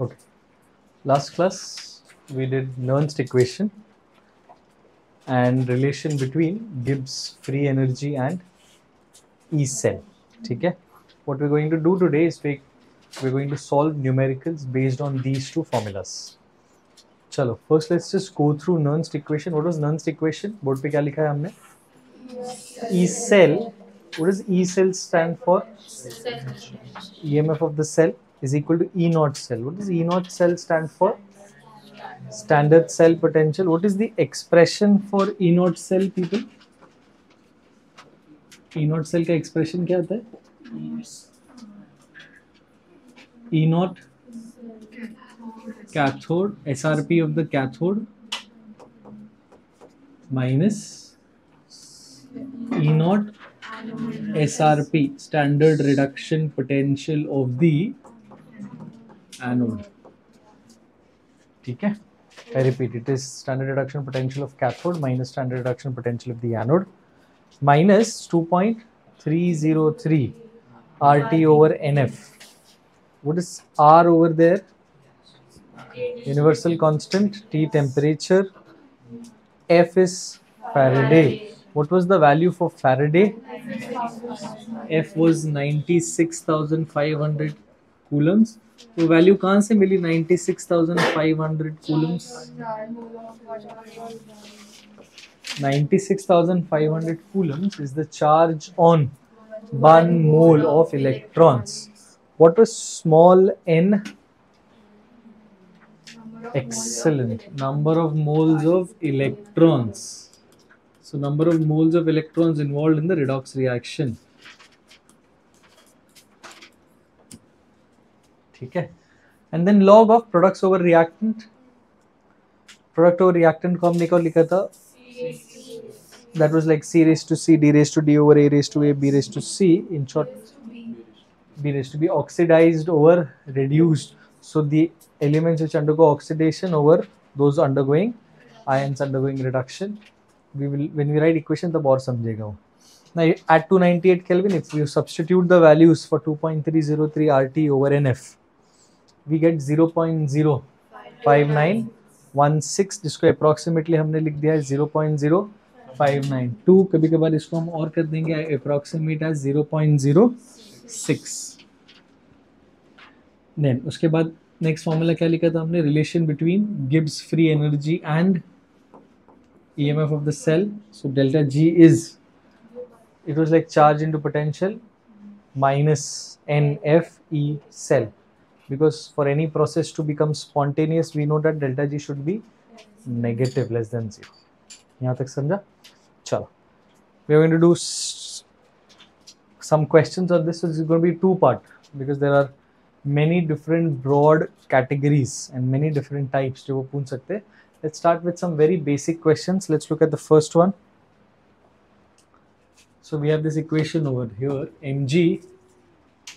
Okay. Last class we did Nernst equation and relation between Gibbs free energy and E cell. Okay. What we're going to do today is we're going to solve numericals based on these two formulas. Chalo, first let's just go through Nernst equation. What was Nernst equation? Board पे क्या लिखा है हमने? E cell. What does E cell stand for? EMF of the cell is equal to E naught cell. What does E naught cell stand for? Standard cell potential. What is the expression for E naught cell, people? E naught cell का expression क्या होता है? E naught cathode, SRP of the cathode minus E naught SRP, standard reduction potential of the anode. ठीक है? I repeat, it is standard reduction potential of cathode minus standard reduction potential of the anode minus 2.303 RT over NF. What is R over there? Universal constant. T temperature. F is Faraday. What was the value for Faraday? F was 96,500 coulombs. तो value कहाँ से मिली 96,500 coulombs? 96,500 coulombs is the charge on 1 mole of electrons. What was small n? Excellent. Number of moles of electrons. So number of moles of electrons involved in the redox reaction. ठीक है? And then log of products over reactant. Product over reactant को हमने क्या लिखा था? That was like C raised to C, D raised to D over A raised to A, B raised to C. In short, B raised to be oxidized over reduced. So the elements which undergo oxidation over those undergoing ions undergoing reduction. We will, when we write equation, the और समझेगा वो. Now at 298 Kelvin, if you substitute the values for 2.303 RT over NF, we get 0.05916, जिसको approximately हमने लिख दिया है 0.0592. कभी कभार इसको हम और कर देंगे approximate as 0.06. Then उसके बाद next formula क्या लिखा था हमने? Relation between Gibbs free energy and EMF of the cell. So delta G is, it was like charge into potential minus NF E cell. Because for any process to become spontaneous, we know that delta G should be negative, less than 0. यहाँ तक समझा? चलो. We are going to do some questions on this. So this is going to be two-part because there are many different broad categories and many different types जो वो पूछ सकते हैं. Let's start with some very basic questions. Let's look at the first one. So we have this equation over here, mg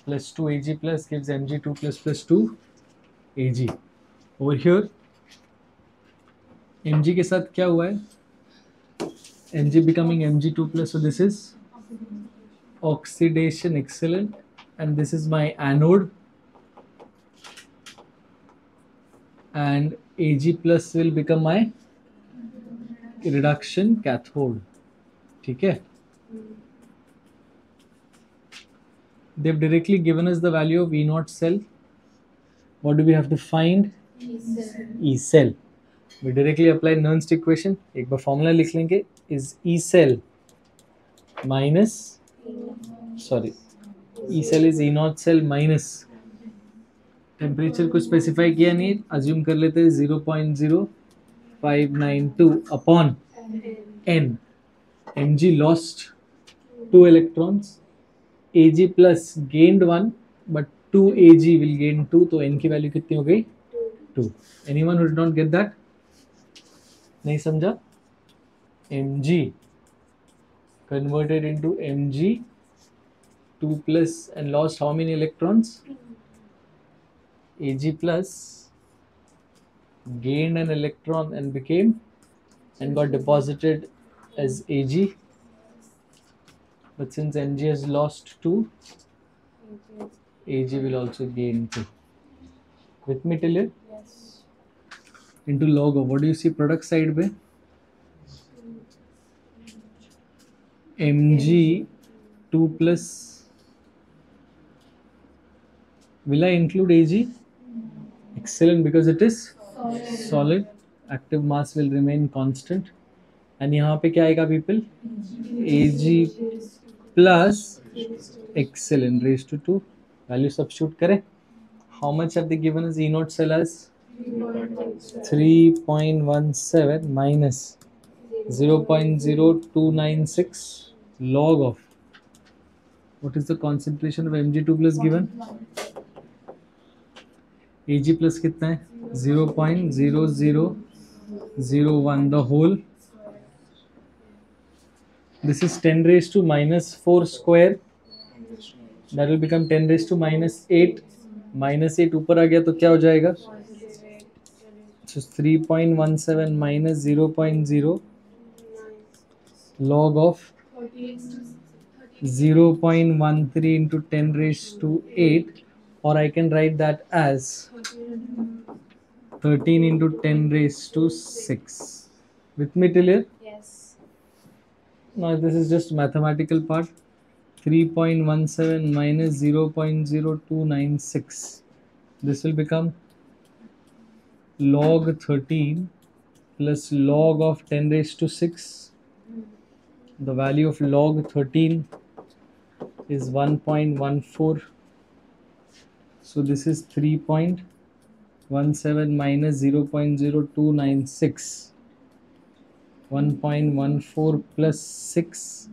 plus 2ag plus gives mg2 plus 2 ag. Over here, mg के साथ क्या हुआ है? mg becoming mg2 plus, so this is oxidation, excellent, and this is my anode, and ag plus will become my reduction cathode. ठीक है? They've directly given us the value of E naught cell. What do we have to find? E cell. We directly apply Nernst equation. एक बार formula लिख लेंगे. Is E cell minus, sorry, E cell is E naught cell minus, temperature को specify किया नहीं, assume कर लेते हैं 0.0592 upon N. Mg lost 2 electrons. Ag plus gained 1, but 2 Ag will gain 2, तो n की वैल्यू कितनी हो गई? 2. Anyone who did not get that? नहीं समझा? Mg converted into Mg 2 plus and lost how many electrons? Ag plus gained an electron and became and got deposited as Ag. But since Mg has lost 2, Ag will also gain 2. With me till here? Yes. Into log of, what do you see product side पे? mg 2 plus, will I include ag? Excellent, because it is solid. Active mass will remain constant. And यहाँ पे क्या आएगा people? ag plus, excellent, raised to 2. Value substitute करें. How much have they given us E naught cell as? 3.17 minus 0.0296 log of, what is the concentration of Mg2 plus given? Ag plus कितना है? 0.0001 the whole. This is 10 raised to minus 4 square. That will become 10 raised to minus 8. Minus 8 ऊपर आ गया तो क्या हो जाएगा? So 3.17 minus 0.0 log of 0.13 into 10 raised to 8, or I can write that as 13 into 10 raised to 6. With me till here? Yes. Now this is just mathematical part. 3.17 minus 0.0296. This will become log 13 plus log of 10 raised to 6. The value of log 13 is 1.14. So this is 3.17 minus 0.0296. 1.14 plus 6.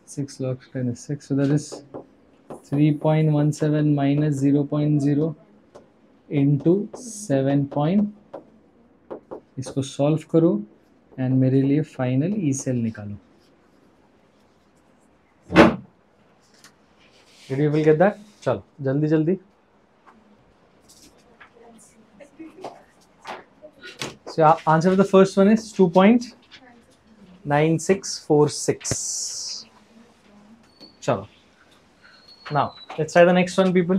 6 log 10 is 6. So that is 3.17 minus 0.0 into 7. इसको solve करो and मेरे लिए final E cell निकालो. Did you will get that? चलो जल्दी जल्दी. So answer for the first one is 2.9646. चलो. Now let's try the next one, people.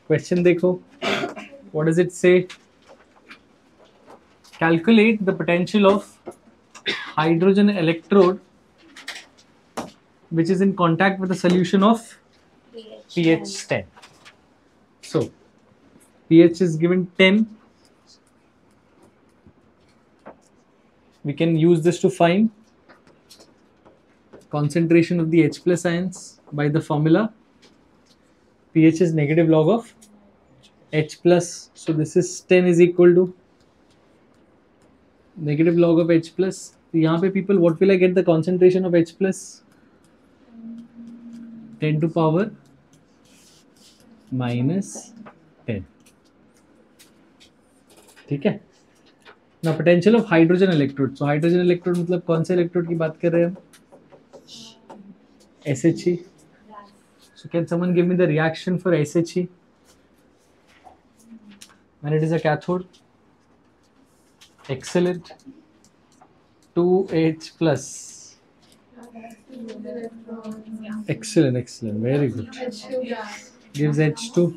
Question देखो. What does it say? Calculate the potential of hydrogen electrode which is in contact with a solution of pH 10. So pH is given 10. We can use this to find concentration of the H plus ions by the formula. pH is negative log of H plus. So this is 10 is equal to negative log of H plus. So यहाँ पे people, what will I get the concentration of H plus? 10 to power minus 10. ठीक है. Now potential of hydrogen electrode. So hydrogen electrode मतलब कौन से electrode की बात कर रहे हैं हम? SHE. So can someone give me the reaction for SHE when it is a cathode? Excellent. 2H plus. Excellent, excellent, very good. Gives H2.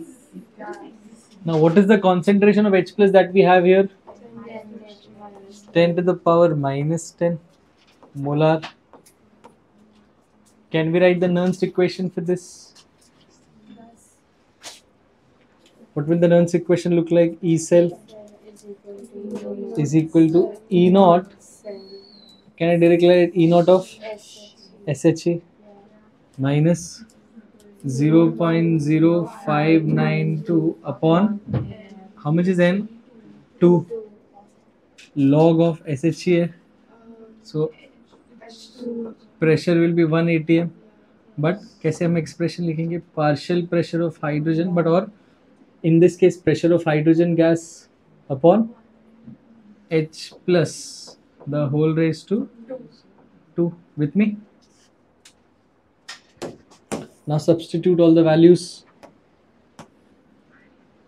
Now what is the concentration of H plus that we have here? 10 to the power minus 10 molar. Can we write the Nernst equation for this? What will the Nernst equation look like? E cell is equal to E naught. Can I directly write E naught of SHE minus 0.0592 upon how much is N? 2 log of SHE. So pressure will be 1 atm. But कैसे हम expression लिखेंगे? Partial pressure of hydrogen, but or in this case pressure of hydrogen gas upon H plus the whole raised to 2. With me? Now substitute all the values.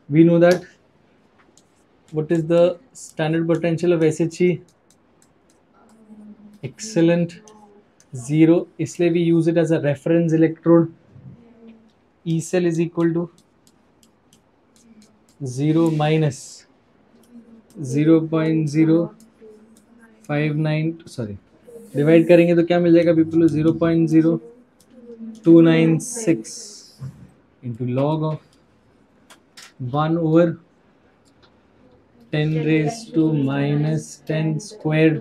We know that what is the standard potential of SHE? Excellent. 0. इसलिए we use it as a reference electrode. E cell is equal to 0 minus 0.059, sorry divide करेंगे तो क्या मिल जाएगा people? 0.0296 into log of 1 over 10 raised to minus 10 squared.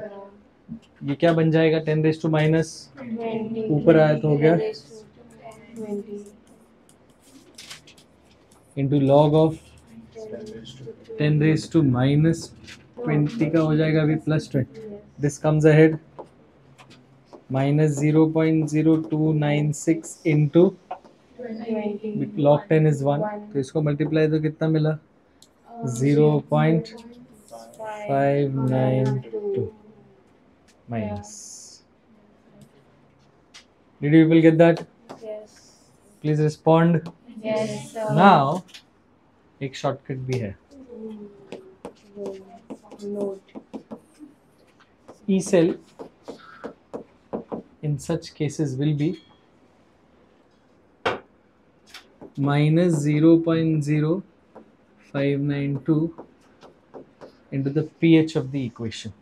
ये क्या बन जाएगा? 10 raised to minus, ऊपर आया तो हो गया, into log of 10 raised to minus 20 का हो जाएगा अभी plus 20. This comes ahead minus 0.0296 into log 10 is 1, तो इसको मल्टीप्लाई तो कितना मिला? 0.592 minus. Did you people get that? Yes. Please respond. Yes, sir. Now एक शॉर्टकट भी है. Note. E cell in such cases will be minus 0.0592 into the pH of the equation.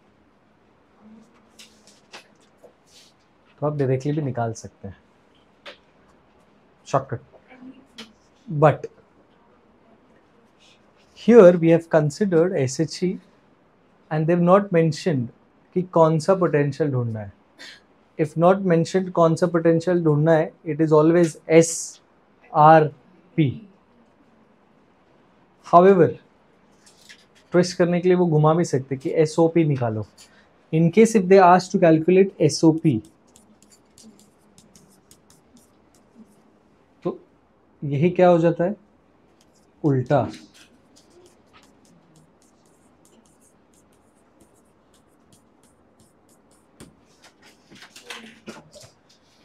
तो आप डायरेक्टली भी निकाल सकते हैं shortcut. But here we have considered SHE and they've not mentioned कि कौन सा पोटेंशियल ढूंढना है. If not mentioned कौन सा पोटेंशियल ढूंढना है, it is always SRP. However, twist करने के लिए वो घुमा भी सकते कि SOP निकालो. In case if they ask to calculate SOP, तो यही क्या हो जाता है? उल्टा.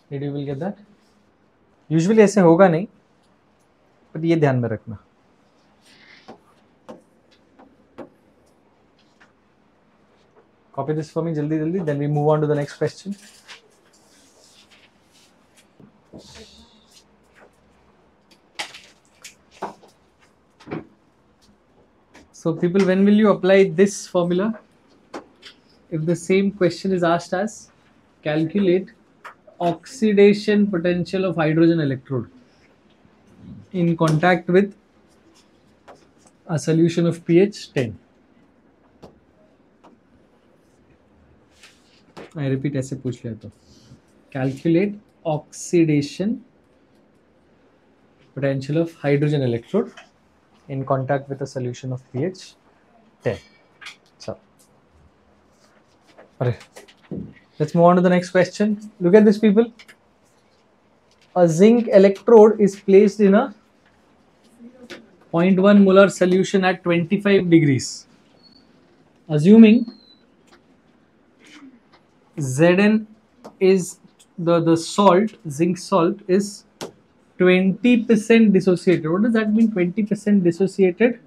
Did you will get that? Usually ऐसे होगा नहीं, बट ये ध्यान में रखना. Copy this for me जल्दी जल्दी, then we move on to the next question. So people, when will you apply this formula? If the same question is asked as calculate oxidation potential of hydrogen electrode in contact with a solution of pH 10. I repeat, ऐसे पूछ लिया तो calculate oxidation potential of hydrogen electrode in contact with a solution of pH 10. So, let's move on to the next question. Look at this, people. A zinc electrode is placed in a 0.1 molar solution at 25 degrees. Assuming Zn is the salt, zinc salt is 20% dissociated. What does that mean? 20% dissociated?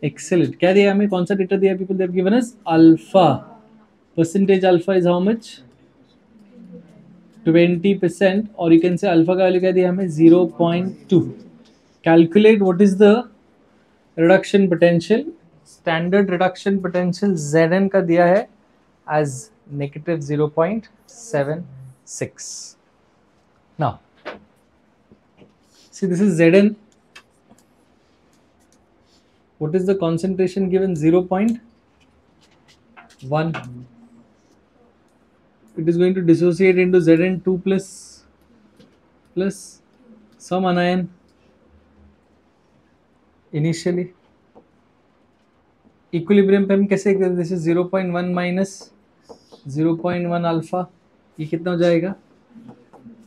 Excellent. क्या दिया हमें? कौन सा data दिया people? They have given us alpha. Percentage alpha is how much? 20%, or you can say alpha का value क्या दिया हमें? 0.2. Calculate what is the reduction potential. Standard reduction potential Zn का दिया है as negative 0.76. Now, see, this is Zn. What is the concentration given? 0.1. It is going to dissociate into Zn2 plus some anion initially. Equilibrium पे हम कैसे? This is 0.1 minus 0.1 alpha. ये कितना हो जाएगा?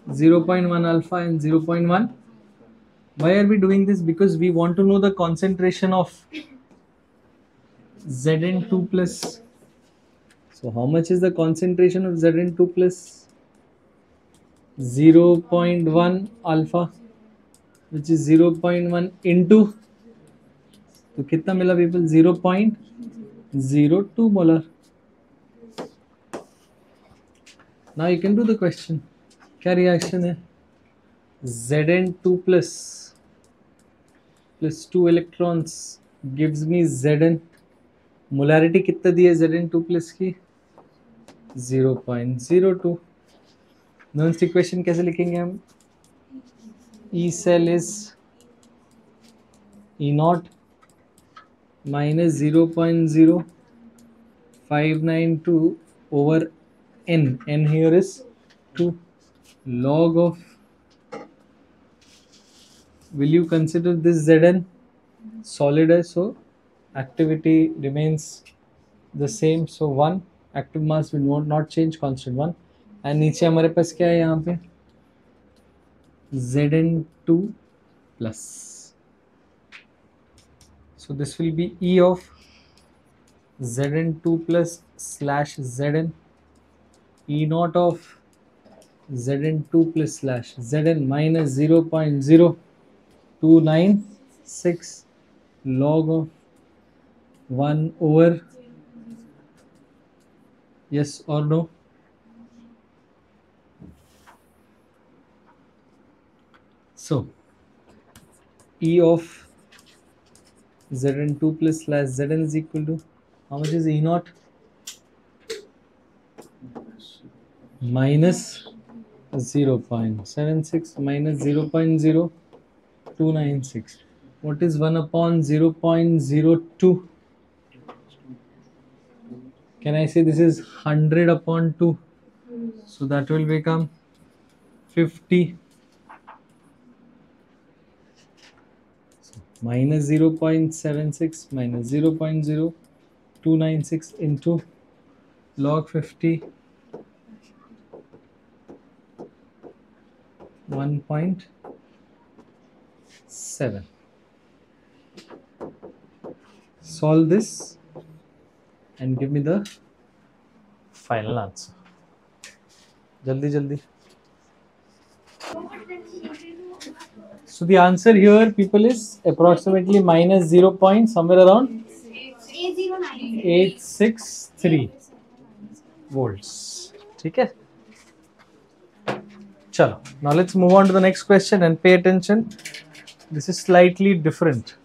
0.1 alpha and 0.1. Why are we doing this? Because we want to know the concentration of Zn2 plus. So how much is the concentration of Zn2 plus? 0.1 alpha, which is 0.1 into, तो कितना मिला people? 0.02 molar. Now you can do the question. क्या reaction है? Zn2 plus plus 2 electrons gives me Zn. Molarity कितना दिया Zn2 plus की 0.02. Nernst equation कैसे लिखेंगे हम? E cell is E naught minus 0.0592 over n. N here is 2 log of. Will you consider this Zn solid है, so activity remains the same, so 1 active mass will not change, constant 1. and नीचे हमारे पास क्या है यहाँ पे Zn2 plus, so this will be E of Zn2 plus slash Zn, E naught of Zn2 plus slash Zn minus 0.0296 log of 1 over, yes or no? So E of Zn2 plus slash Zn is equal to, how much is E naught? Minus 0.76 minus 0.0296. What is 1 upon 0.02? Can I say this is 100 upon 2? So that will become 50. So minus 0.76 minus 0.0296 into log 50, 1.7. Solve this and give me the final answer. Jaldi jaldi. So the answer here, people, is approximately minus 0. Somewhere around 863 volts. Okay. Chalo. Now let's move on to the next question and pay attention. This is slightly different.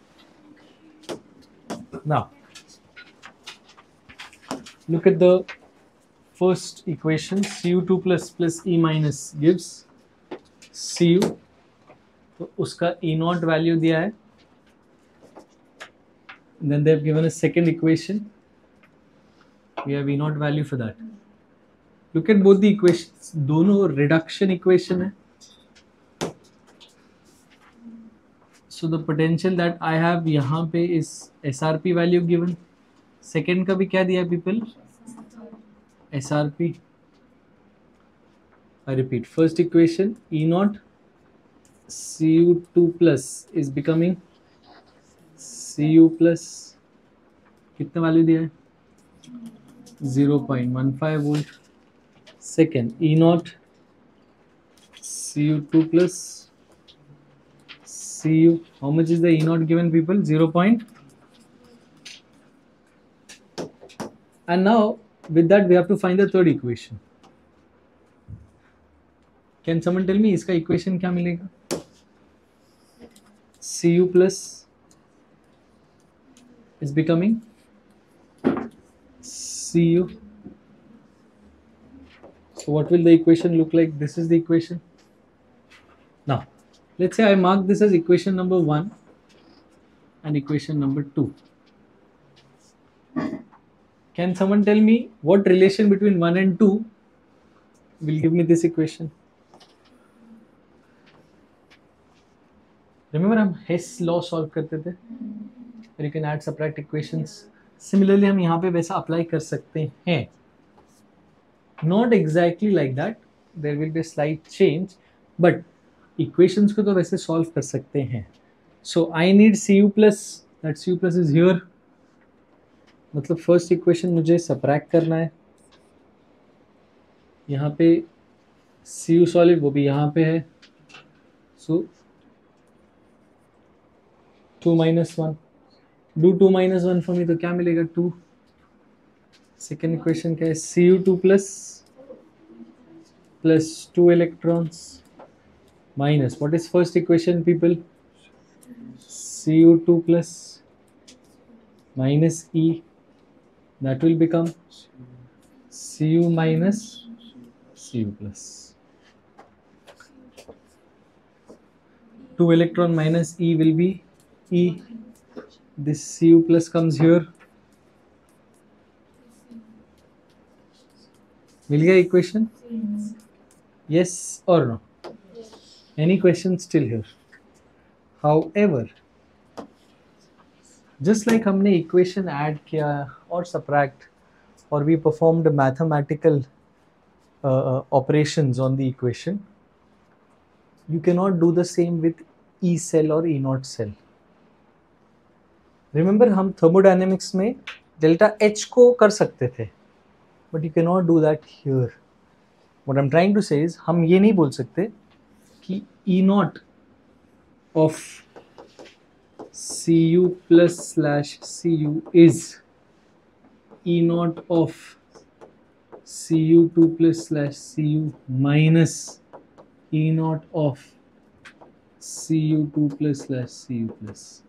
Now, look at the first equation. Cu2 plus E minus gives Cu. तो उसका E naught value दिया है. Then they have given a second equation. We have E naught value for that. Look at both the equations. दोनों reduction equation है. So the potential that I have यहाँ पे is SRP value given. Second का भी क्या दिया है people? SRP. I repeat. First equation E naught Cu2 plus is becoming Cu plus, कितना वैल्यू दिया है 0.15 volt. Second E naught Cu2 plus Cu, how much is the E naught given people? 0. And now with that we have to find the third equation. Can someone tell me इसका equation क्या मिलेगा? Cu plus is becoming Cu. So what will the equation look like? This is the equation. Now let's say I mark this as equation number 1 and equation number 2. Can someone tell me what relation between 1 and 2 will give me this equation? Remember हम Hess law solve करते थे? You can add subtract equations. Similarly हम यहाँ पे वैसा apply कर सकते हैं. Not exactly like that. There will be a slight change, but equations को तो वैसे solve कर सकते हैं. So I need Cu plus. That Cu plus is here. मतलब first equation मुझे subtract करना है. यहाँ पे Cu solid वो भी यहाँ पे है. So 2 minus 1. Do 2 minus 1 for me, तो क्या मिलेगा 2. Second equation क्या है? Cu2 plus 2 electrons minus, what is first equation people? Cu2 plus minus E, that will become Cu minus Cu plus. 2 electron minus E will be E. This Cu plus comes here. मिल गया equation? Yes or no? Any questions still here? However, just like हमने equation add किया or subtract, or we performed mathematical operations on the equation, you cannot do the same with E cell or E naught cell. Remember हम thermodynamics में delta H को कर सकते थे, but you cannot do that here. What I'm trying to say is हम ये नहीं बोल सकते कि E naught of Cu plus slash Cu is E naught of Cu2 plus slash Cu minus E naught of Cu2 plus slash Cu plus.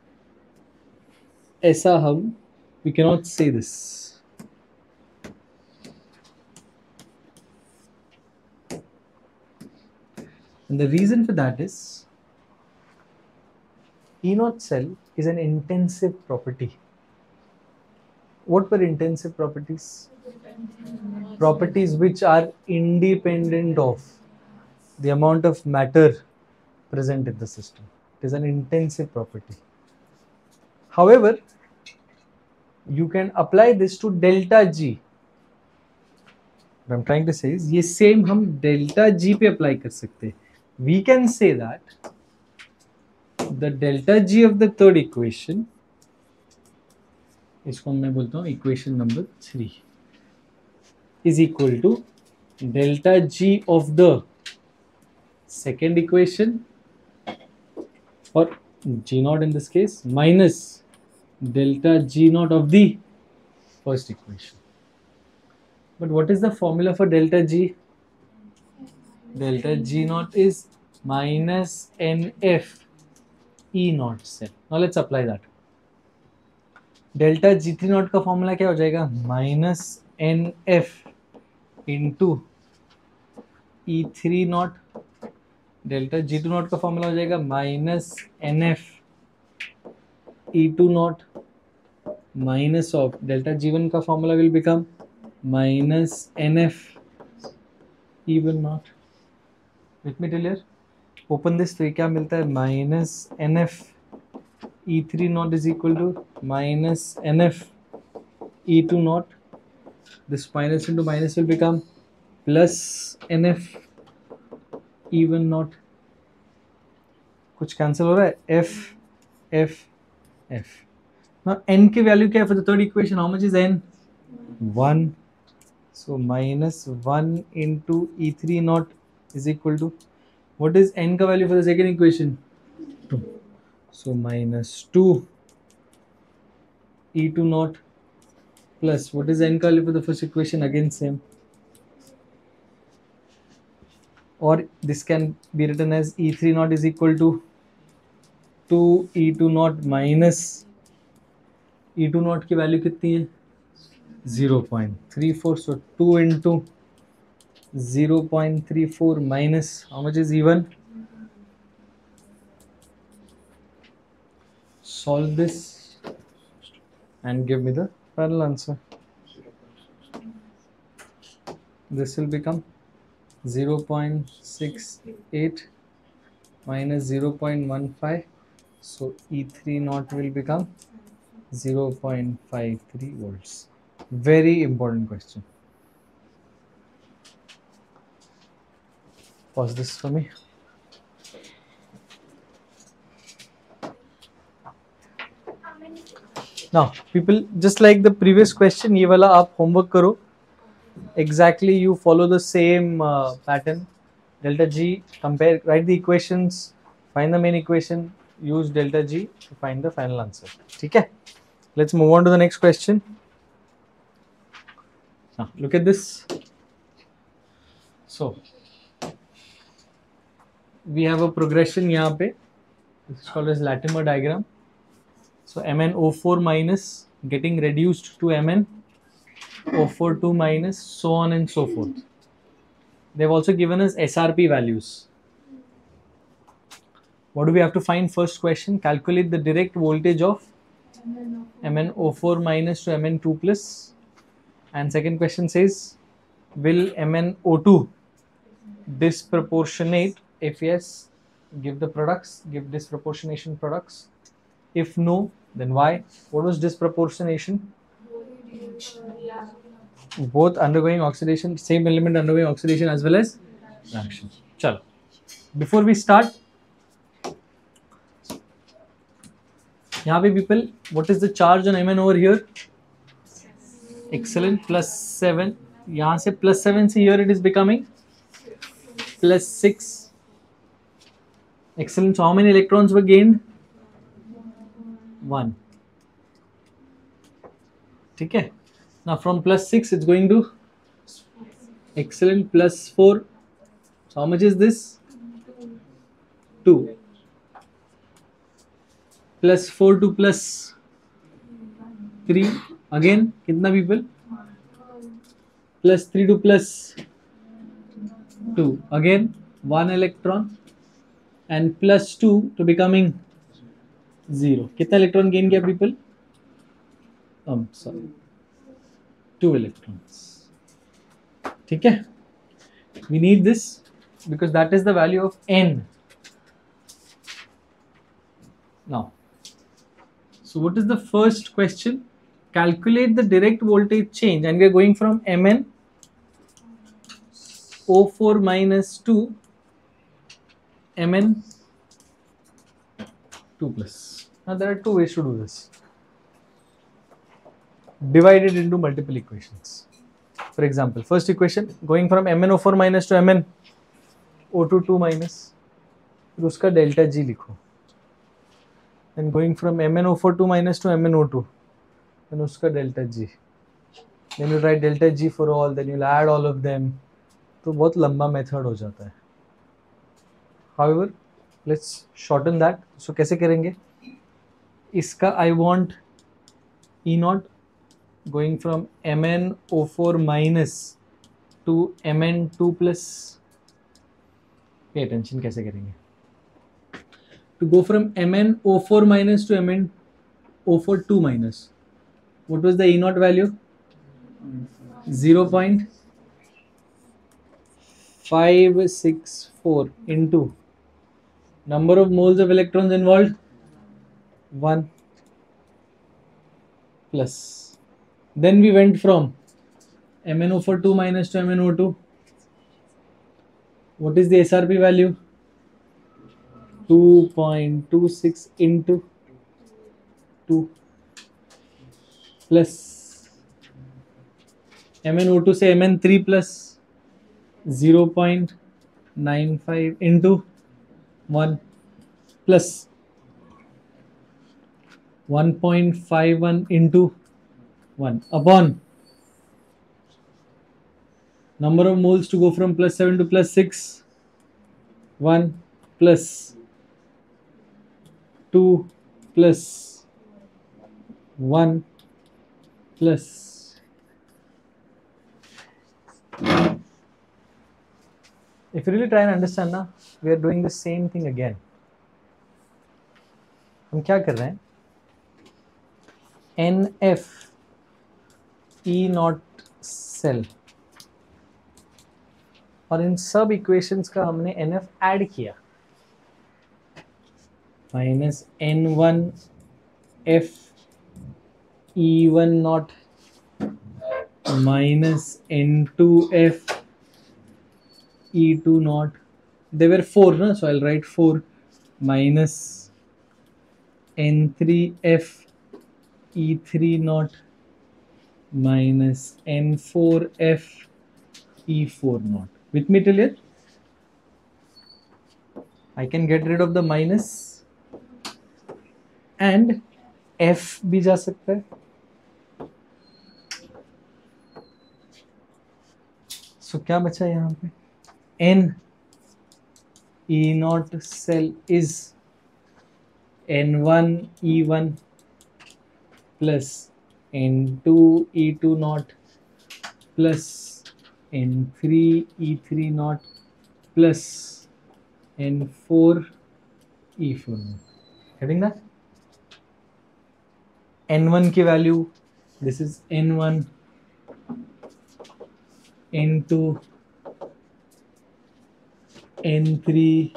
ऐसा हम we cannot say this. And the reason for that is E naught cell is an intensive property. What were intensive properties? Properties which are independent of the amount of matter present in the system. It is an intensive property. However, you can apply this to delta G. What I'm trying to say is ये same हम delta G पे apply कर सकते हैं. We can say that the delta G of the third equation, इसको मैं बोलता हूँ equation number 3, is equal to delta G of the second equation, or G naught in this case, minus delta G naught of the first equation. But what is the formula for delta G? Delta G naught is minus NF E naught cell. Now let's apply that. Delta G3 naught का formula क्या हो जाएगा? Minus NF into E3 naught. Delta G2 naught का formula हो जाएगा minus NF E2 naught minus of delta G1 का formula will become minus NF E1 naught. With me till here? Open this, तो ये क्या मिलता है? Minus NF E3 naught is equal to minus NF E2 naught. This minus into minus will become plus NF E1 naught. कुछ cancel हो रहा है? F, F, F. Now n की value क्या है for the third equation? How much is n? 1. So minus 1 into E3 naught is equal to, what is n का value for the second equation? 2. So minus 2 E2 naught plus, what is n का value for the first equation? Again same. Or this can be written as E3 naught is equal to 2 E2 naught minus E2 naught की value कितनी है? 0.34. So 2 into 0.34 minus, how much is E1? Solve this and give me the final answer. This will become 0.68 minus 0.15. So E3 naught will become 0.53 volts. Very important question. Pause this for me. Now, people, just like the previous question, ये वाला आप homework करो. Exactly, you follow the same pattern. Delta G, compare, write the equations, find the main equation, use delta G to find the final answer. ठीक है? Let's move on to the next question. Now, look at this. So, we have a progression यहाँ पे. This is called as Latimer diagram. So MnO4 minus getting reduced to MnO42 minus, so on and so forth. They've also given us SRP values. What do we have to find? First question, calculate the direct voltage of MnO4 minus to Mn2 plus. And second question says, will MnO2 disproportionate? If yes, give the products, give disproportionation products. If no, then why? What was disproportionation? Both undergoing oxidation, same element undergoing oxidation as well as reaction. Chalo. Before we start, यहाँ पे people, what is the charge on Mn over here? Excellent, +7. यहाँ से +7 से here it is becoming +6. Excellent. So how many electrons were gained? 1. ठीक है. Now from +6 it's going to excellent +4. So how much is this? 2. +4 to +3. Again, कितना people? +3 to +2. Again, 1 electron. And +2 to becoming 0. कितना electron gain किया people? Sorry. 2 electrons. ठीक है? We need this because that is the value of N. Now, so what is the first question? Calculate the direct voltage change, and we are going from MnO4 minus to Mn2 plus. Now there are two ways to do this. Divide it into multiple equations. For example, first equation going from MnO4 minus to MnO2 2 minus, फिर उसका delta G लिखो. Then going from MnO4 2 minus to MnO2, then उसका delta G. Then you write delta G for all, then you'll add all of them. तो बहुत लंबा method हो जाता है. However, let's shorten that. So कैसे करेंगे? इसका I want E0 going from MnO4 minus to Mn2 plus. Pay attention कैसे करेंगे? To go from MnO4 minus to MnO4 2 minus. What was the E0 value? 0.564 into number of moles of electrons involved 1 plus. Then we went from MnO4 2 minus to MnO2. What is the SRP value? 2.26 into 2 plus MnO2 से Mn3 plus 0.95 into 1 plus 1.51 into 1 upon number of moles to go from +7 to +6, 1 plus 2 plus 1 plus if you really try and understand ना, we are doing the same thing again. हम क्या कर रहे हैं? NF E0 cell, और इन सब equations का हमने NF ऐड किया. Minus N1 F E1 not minus N2 F E2 naught. They were 4, no? So I'll write 4 minus N3 F E3 naught minus N4 F E4 naught. With me till here? I can get rid of the minus and F भी जा सकता है. So क्या बचा यहाँ पे? N E0 cell is N1 E1 plus N2 E2 naught plus N3 E3 naught plus N4 E4 naught. Getting that? N1 की value, this is N1, N2, N3,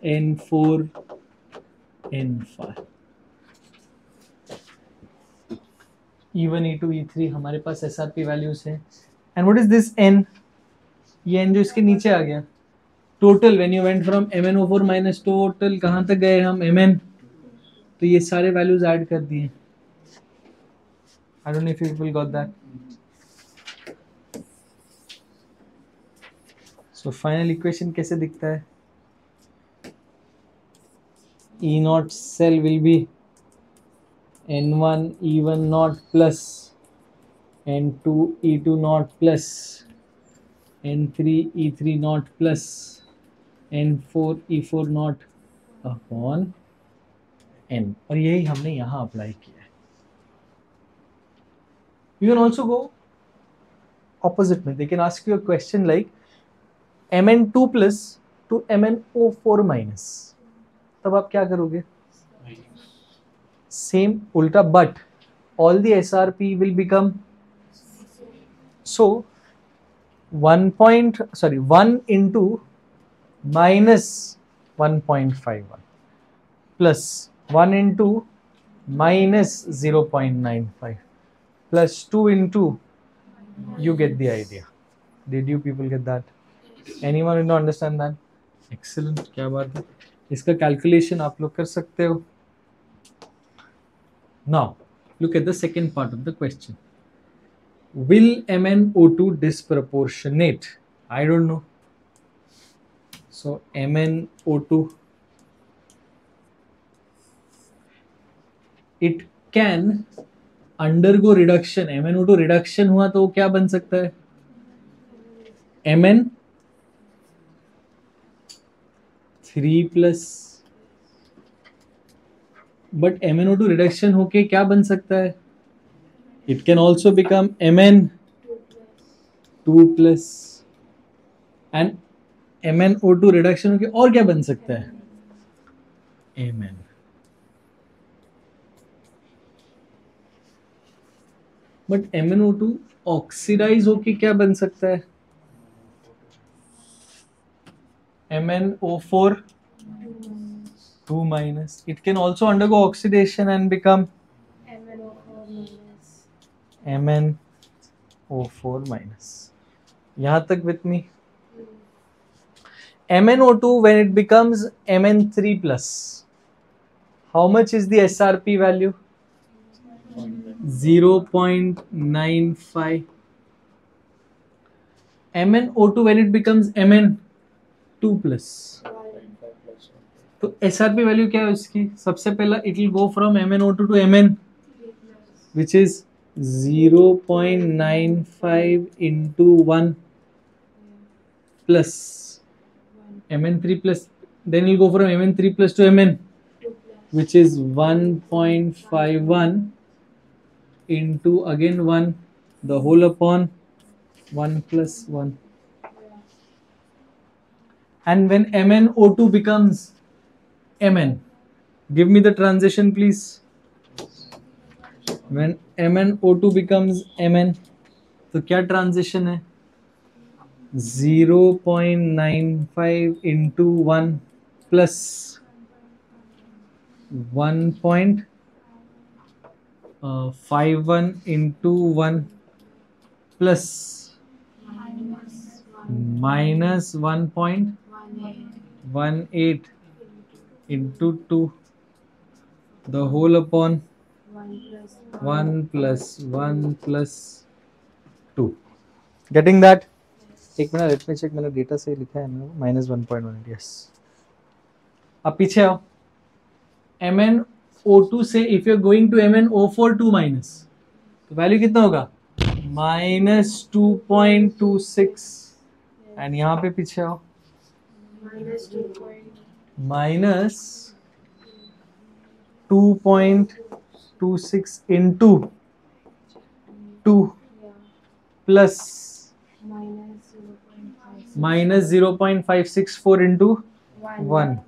N4, N5. E1 E2 E3 हमारे पास SRP values हैं. And what is this N? ये N जो इसके नीचे आ गया. Total when you went from MnO4 minus total कहाँ तक गए हम Mn, तो ये सारे वैल्यूज ऐड कर दिए. I don't know if you people got that. So final equation कैसे दिखता है? E naught cell will be N1 E1 naught plus N2 E2 naught plus N3 E3 naught plus N4 E4 naught upon N. और यही हमने यहाँ apply किया है. You can also go opposite में. They can ask you a question like Mn2 plus to MnO4 minus. तब आप क्या करोगे? Same उल्टा, but all the SRP will become so 1 into minus 1.51 plus 1 into minus 0.95 plus 2 into, you get the idea. Did you people get that? Anyone did not understand that? Excellent. क्या बात है. इसका calculation आप लोग कर सकते हो. Now look at the second part of the question. Will MnO2 disproportionate? I don't know. So MnO2, it can undergo reduction. MnO2 reduction हुआ तो वो क्या बन सकता है? Mn3 plus. But MnO2 reduction होके क्या बन सकता है? It can also become Mn2 plus. And MnO2 reduction होके और क्या बन सकता है? Mn. बट MnO2 ऑक्सीडाइज होके क्या बन सकता है? MnO4 2 minus. It can also undergo oxidation and become MnO4 minus. यहाँ तक with me? MnO2 when it becomes Mn3 plus, how much is the SRP value? 0.95. MnO2 when it becomes Mn2 plus, तो SRP value क्या है उसकी? सबसे पहला it will go from MnO2 to Mn, which is 0.95 into 1 plus Mn3 plus, then we'll go from Mn3 plus to Mn, which is 1.51 into again 1, the whole upon 1 plus 1. And when MnO2 becomes Mn, give me the transition please. When MnO2 becomes Mn, तो क्या transition है? 0.95 into 1 plus 1.51 into 1 plus minus 1.18 into 2, the whole upon 1 plus 1 plus 2. Getting that? एक minute, let me check. मैंने data से लिखा है ना, -1.18. Yes. अब पीछे आओ. MnO2 से if you are going to MnO4 2 minus, तो वैल्यू कितना होगा? -2.26. एंड यहाँ पे पीछे आओ, -2.26 0.26 into 2 Yeah. plus Minus 0.5. minus 0.564 into 1. 1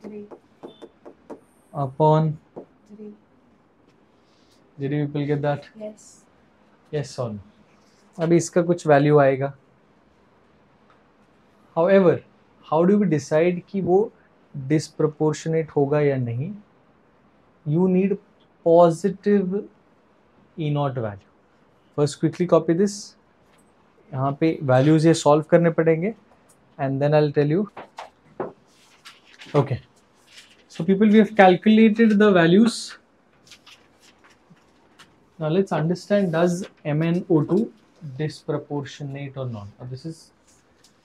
3. upon 3. did you people get that? Yes. Yes or no? अभी इसका कुछ वैल्यू आएगा. However, how do we decide कि वो disproportionate होगा या नहीं? You need positive E0 value. First quickly copy this. यहाँ पे values ये solve करने पड़ेंगे and then I'll tell you. Okay. So people, we have calculated the values. Now let's understand, does MnO2 disproportionate or not? Now this is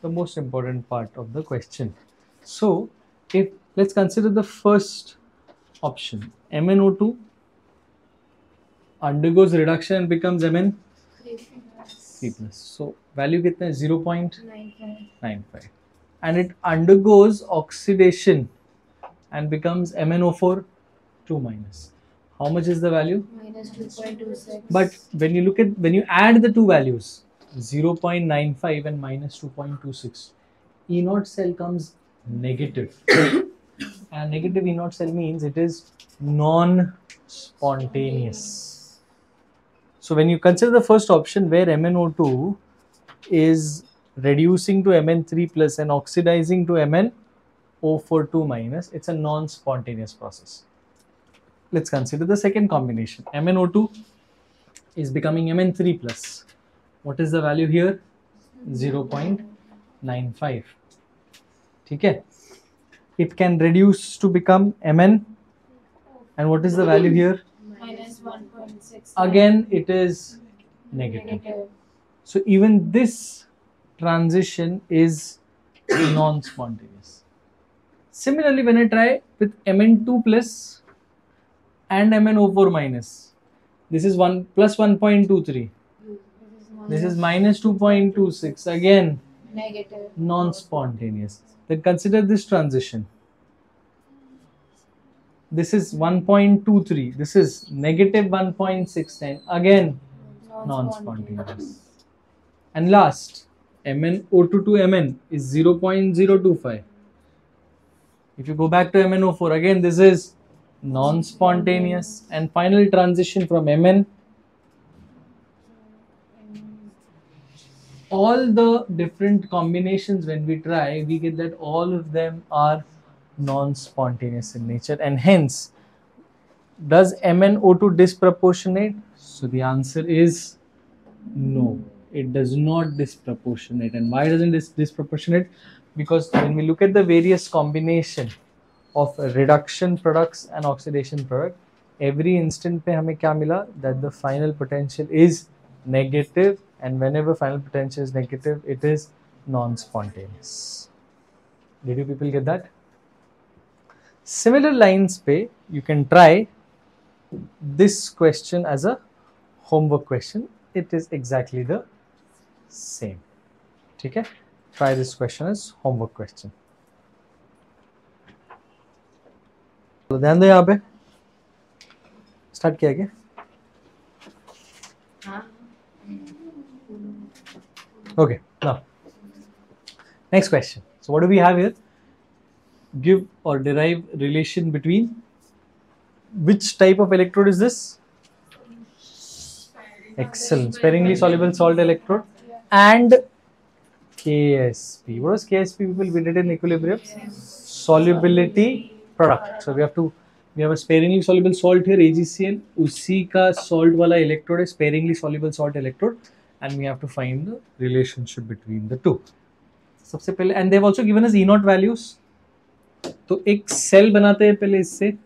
the most important part of the question. So if let's consider the first option, MnO2 undergoes reduction and becomes Mn 3 plus. So value कितना है? 0.95 and it undergoes oxidation and becomes MnO4 2 minus. How much is the value? Minus 2.26. But when you add the two values 0.95 and minus 2.26, E0 cell comes negative. And negative E0 cell means it is non-spontaneous. So when you consider the first option where MnO2 is reducing to Mn3 plus and oxidizing to MnO4 2 minus, it's a non-spontaneous process. Let's consider the second combination. MnO2 is becoming Mn3 plus. What is the value here? 0.95. Okay. It can reduce to become Mn. And what is the value here? Minus 1.6. Again, it is negative. So even this transition is non-spontaneous. Similarly, when I try with Mn2 plus and MnO4 minus, this is 1 plus 1.23. This is minus 2.26. Again, Negative. non-spontaneous. Then consider this transition. This is 1.23. This is negative 1.69. Again, non-spontaneous. And last, MnO2 to Mn is 0.025. If you go back to MnO4, again this is non-spontaneous. And final transition from Mn, all the different combinations when we try, we get that all of them are non-spontaneous in nature, and hence does MnO2 disproportionate? So the answer is no, it does not disproportionate. And why doesn't this disproportionate? Because when we look at the various combination of reduction products and oxidation product, every instant पे हमें क्या मिला? That the final potential is negative, and whenever final potential is negative, it is non-spontaneous. Did you people get that? Similar lines पे you can try this question as a homework question. It is exactly the same. ठीक है? Try this question as homework question. तो ध्यान दो यहाँ पे. Start किया क्या? Okay. Now, next question. So what do we have here? Give or derive relation between which type of electrode is this? Excellent. Sparingly soluble salt electrode and KSP. What was KSP, people? We did in equilibrium. Solubility product. So we have a sparingly soluble salt here, AgCl. उसी का salt वाला electrode है, sparingly soluble salt electrode, and we have to find the relationship between the two. सबसे पहले, and they've also given us E0 values. तो एक cell बनाते हैं पहले इससे.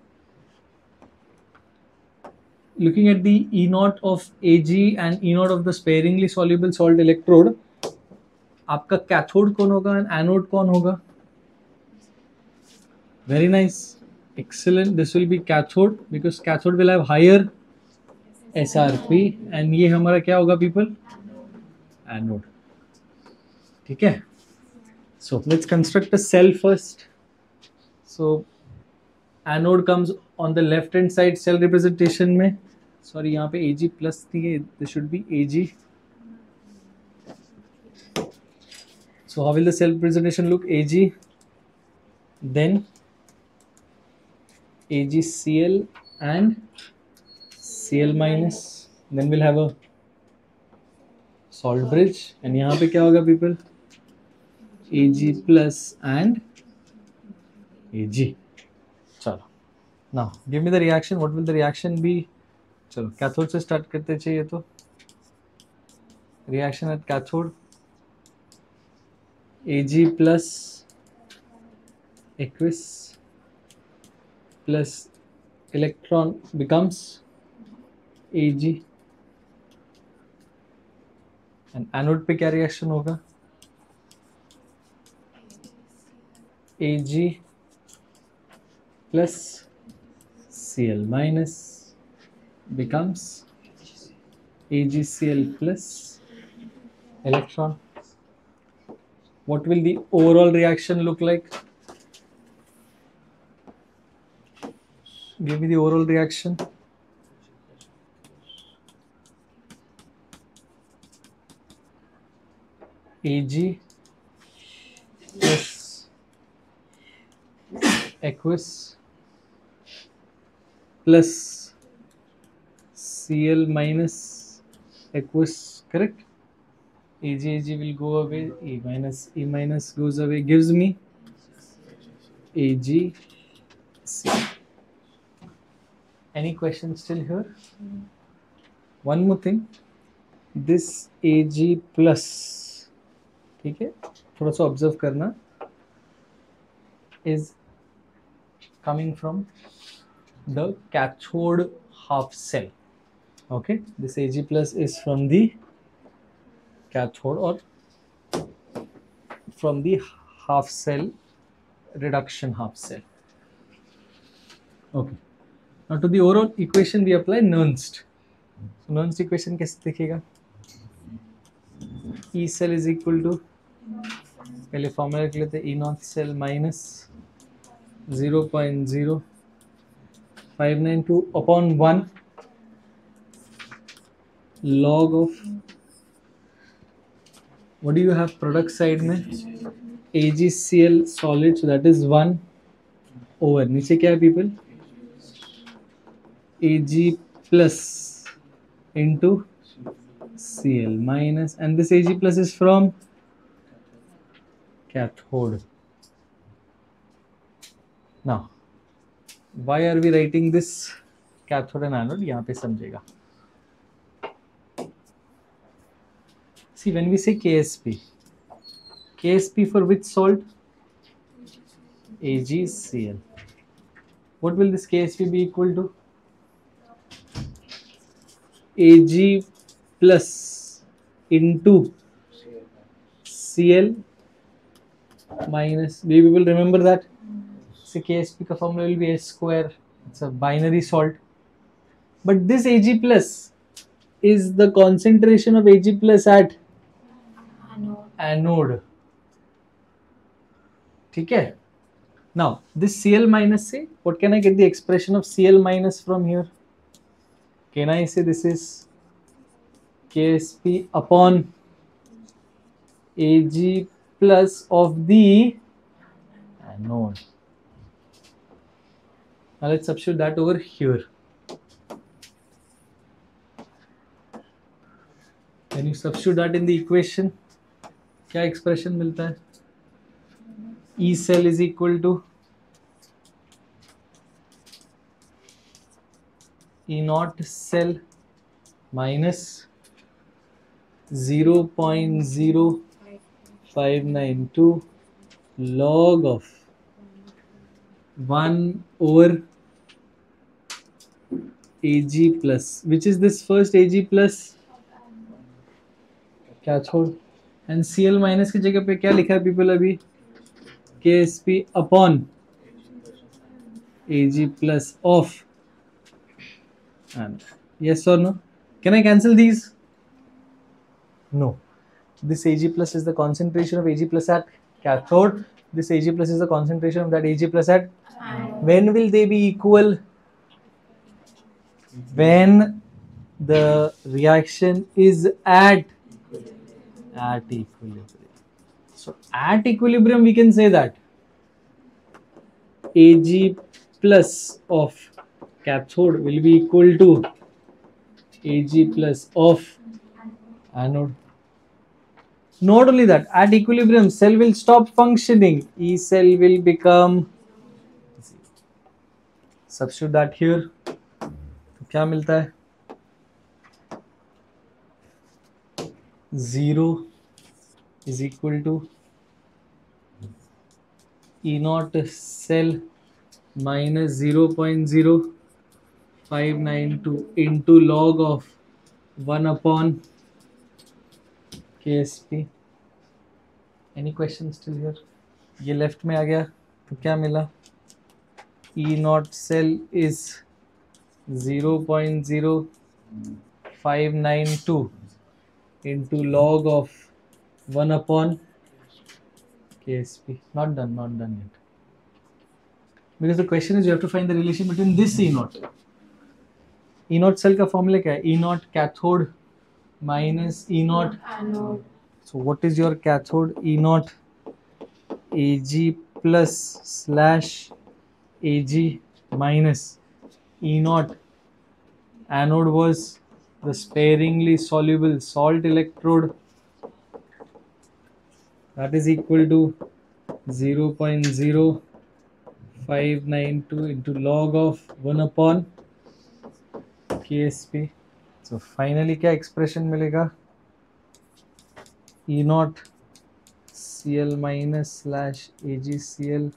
Looking at the E0 of Ag and E0 of the sparingly soluble salt electrode, आपका cathode कौन होगा and anode कौन होगा? Very nice, excellent. This will be cathode because cathode will have higher SRP, and ये हमारा क्या होगा people? Anode. ठीक है? So let's construct a cell first. So anode comes on the left hand side cell representation में. Sorry, यहाँ पे Ag plus थी, this should be Ag. So how will the cell representation look? Ag, then AgCl and Cl minus. Then we'll have a salt bridge. And यहाँ पे क्या होगा people? Ag plus and Ag. चलो. Now give me the reaction. What will the reaction be? चलो cathode से start करते चाहिए तो. Reaction at cathode. Ag plus aqueous plus electron becomes Ag. And anode पे क्या reaction होगा? Ag plus Cl minus becomes AgCl plus electron. What will the overall reaction look like? Give me the overall reaction. Ag plus aqueous plus Cl minus aqueous, correct? Ag will go away, E minus goes away, gives me AgC. Any questions still here? One more thing, this Ag plus, ठीक है, थोड़ा सा observe करना, is coming from the cathode half cell. Okay, this Ag plus is from the cathode or from the half cell, reduction half cell. Okay, now to the overall equation we apply Nernst. So Nernst equation कैसे दिखेगा? E cell is equal to, पहले formula लिख लेते हैं, E naught cell minus 0.0592 upon 1 log of, what do you have product side में? AgCl solid, so that is 1 over, नीचे क्या है people? Ag plus into Cl minus, and this Ag plus is from cathode. Now, why are we writing this cathode and anode? यहाँ पे समझेगा. See, when we say KSP for which salt? AgCl. What will this KSP be equal to? Ag plus into Cl minus. Do you people remember that? So KSP ka formula will be S square. It's a binary salt. But this Ag plus is the concentration of Ag plus at anode. ठीक है? Now this Cl minus say, what can I get the expression of Cl minus from here? Can I say this is KSP upon Ag plus of the anode. Now let's substitute that over here. When you substitute that in the equation, क्या expression मिलता है? E cell is equal to E naught cell minus 0.0592 log of 1 over Ag plus. Which is this first Ag plus? Cathode. And Cl minus की जगह पे क्या लिखा है people अभी? KSP upon Ag plus of. And yes or no? Can I cancel these? No. This Ag plus is the concentration of Ag plus at cathode. this Ag plus is the concentration of that Ag plus at when will they be equal? When the reaction is at equilibrium. So at equilibrium we can say that Ag plus of cathode will be equal to Ag plus of anode. Not only that, at equilibrium cell will stop functioning. E cell will become, substitute that here, तो क्या मिलता है? 0 is equal to E naught cell minus 0.0592 into log of 1 upon KSP. Any questions still here? ये left में आ गया तो क्या मिला? E naught cell is 0.0592 into log of 1 upon KSP. Not done yet. Because the question is you have to find the relation between this E naught. E naught cell का formula क्या है? E naught cathode minus E naught anode. So what is your cathode? E naught Ag plus slash Ag minus E naught anode was the sparingly soluble salt electrode, that is equal to 0.0592 into log of 1 upon KSP. So finally क्या expression मिलेगा? E naught Cl minus slash AgCl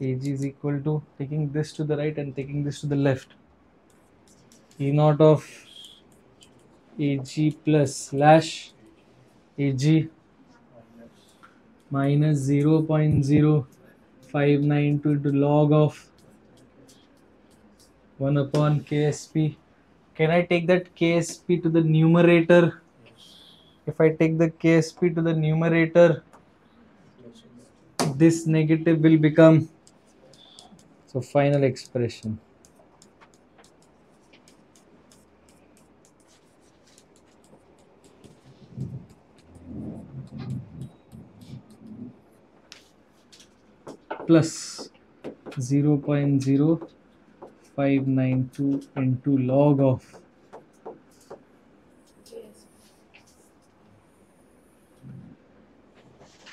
Ag is equal to, taking this to the right and taking this to the left, E naught of Ag plus slash Ag minus 0.0592 into log of 1 upon KSP. Can I take that KSP to the numerator? If I take the KSP to the numerator, this negative will become, so final expression. Plus 0.0592 into log of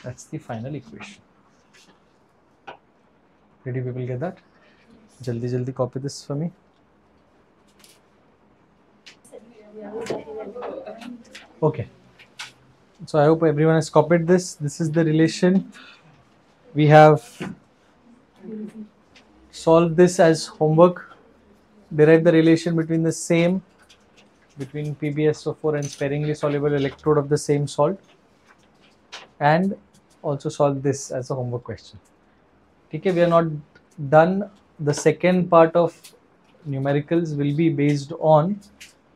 that's the final equation. Did you people get that? Jaldi copy this for me. Okay. So I hope everyone has copied this. This is the relation. We have solved this as homework. Derive the relation between the same, between PbSO4 and sparingly soluble electrode of the same salt, and also solve this as a homework question. Okay, we are not done. The second part of numericals will be based on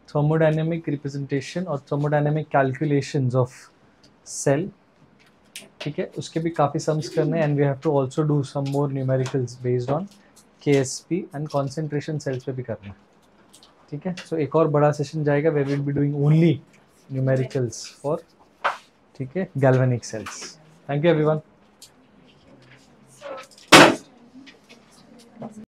thermodynamic representation or thermodynamic calculations of cell. ठीक है, उसके भी काफ़ी sums करने, and we have to also do some more numericals based on KSP and concentration cells पे भी करना. ठीक है, so एक और बड़ा सेशन जाएगा where we will be doing only numericals for, ठीक है, galvanic cells. Thank you everyone.